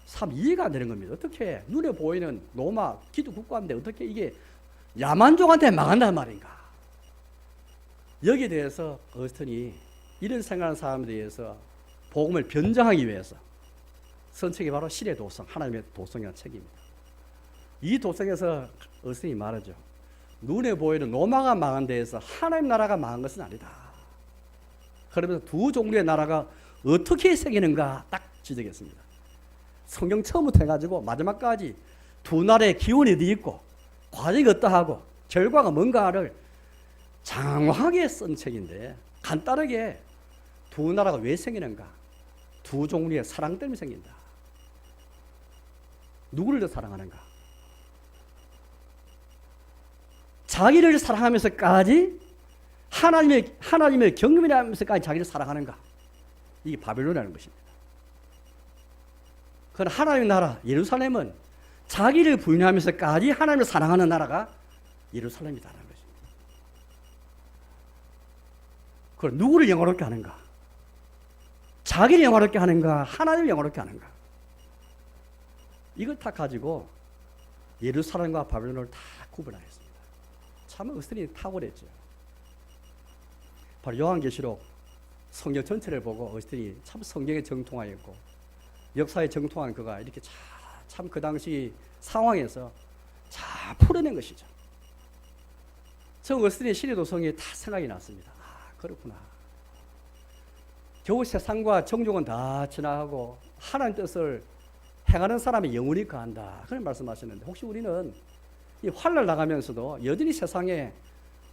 A: 참 이해가 안 되는 겁니다. 어떻게 눈에 보이는 로마 기독 국가인데 어떻게 이게 야만족한테 망한단 말인가? 여기에 대해서 어스틴이 이런 생각하는 사람에 대해서 복음을 변장하기 위해서 쓴 책이 바로 신의 도성, 하나님의 도성이라는 책입니다. 이 도성에서 어스틴이 말하죠. 눈에 보이는 로마가 망한 데에서 하나님 나라가 망한 것은 아니다. 그러면서 두 종류의 나라가 어떻게 생기는가 딱 지적했습니다. 성경 처음부터 해가지고 마지막까지 두 나라의 기원이 어디 있고 과정이 어떠하고 결과가 뭔가를 장황하게 쓴 책인데 간단하게 두 나라가 왜 생기는가? 두 종류의 사랑 때문에 생긴다. 누구를 더 사랑하는가? 자기를 사랑하면서까지 하나님의 경험이라면서까지 자기를 사랑하는가? 이게 바벨론이라는 것입니다. 그건 하나님의 나라 예루살렘은 자기를 부인하면서까지 하나님을 사랑하는 나라가 예루살렘이다라는 것입니다. 그럼 누구를 영화롭게 하는가? 자기를 영화롭게 하는가? 하나님을 영화롭게 하는가? 이걸 다 가지고 예루살렘과 바벨론을 다 구분하였습니다. 참 어스틴이 탁월했죠. 바로 요한계시록 성경 전체를 보고 어스틴이 참 성경에 정통하였고 역사에 정통한 그가 이렇게 참 그 당시 상황에서 잘 풀어낸 것이죠. 저 어스틴의 신의 도성이 다 생각이 났습니다. 아, 그렇구나. 겨우 세상과 정욕은 다 지나가고 하나님 뜻을 행하는 사람의 영혼이 거한다. 그런 말씀하셨는데 혹시 우리는 이 환난 나가면서도 여전히 세상에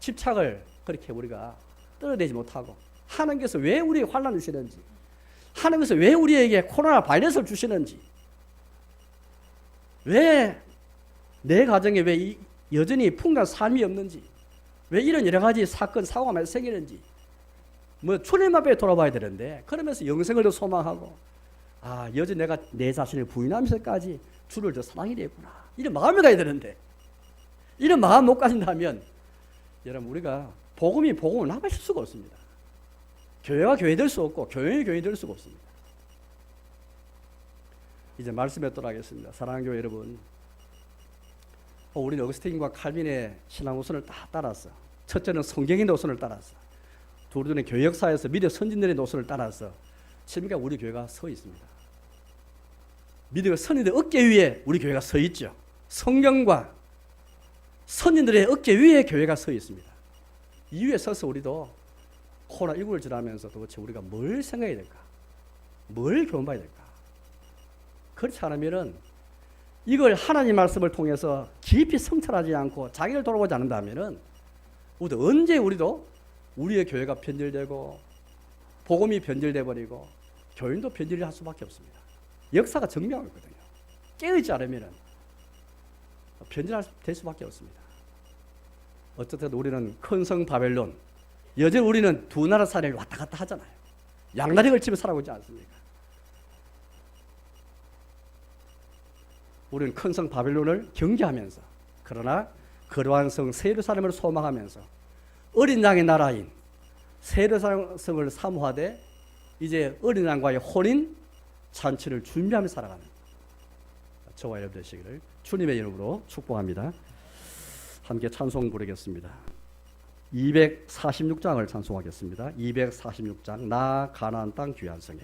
A: 집착을 그렇게 우리가 떨어내지 못하고 하나님께서 왜 우리에게 환난을 주시는지, 하나님께서 왜 우리에게 코로나 바이러스를 주시는지, 왜 내 가정에 왜 여전히 풍요한 삶이 없는지, 왜 이런 여러 가지 사건 사고가 많이 생기는지 주님 앞에 돌아봐야 되는데 그러면서 영생을 더 소망하고 아 여전히 내가 내 자신을 부인하면서까지 주를 더 사랑해야 되겠구나 이런 마음이 가야 되는데 이런 마음 못 가진다면 여러분 우리가 복음을 나가실 수가 없습니다. 교회가 교회 될 수 없고 교회가 교회 될 수가 없습니다. 이제 말씀에 돌아가겠습니다. 사랑하는 교회 여러분, 우리는 어거스틴과 칼빈의 신앙 노선을 다 따라서 첫째는 성경의 노선을 따라서 둘째는 교회 역사에서 미래 선진들의 노선을 따라서 지금까지 우리 교회가 서 있습니다. 믿음의 선인들 어깨 위에 우리 교회가 서 있죠. 성경과 선인들의 어깨 위에 교회가 서 있습니다. 이 위에 서서 우리도 코로나19를 지나면서 도대체 우리가 뭘 생각해야 될까? 뭘 교훈받아야 될까? 그렇지 않으면은 이걸 하나님 말씀을 통해서 깊이 성찰하지 않고 자기를 돌아보지 않는다면은 우리도 우리의 교회가 변질되고 복음이 변질돼 버리고 교인도 변질할 수밖에 없습니다. 역사가 증명하고 있거든요. 깨어있지 않으면은 변질될 수밖에 없습니다. 어쨌든 우리는 큰 성 바벨론, 여전히 우리는 두 나라 사이를 왔다 갔다 하잖아요. 양다리 걸치며 살아오고 있지 않습니까? 우리는 큰 성 바벨론을 경계하면서, 그러나 거룩한 성 세루살렘을 소망하면서 어린 양의 나라인 세루살렘을 사모하되 이제 어린 양과의 혼인 잔치를 준비하며 살아가는 저와 여러분 되시기를 주님의 이름으로 축복합니다. 함께 찬송 부르겠습니다. 246장을 찬송하겠습니다. 246장 나 가나안 땅 귀한 성에.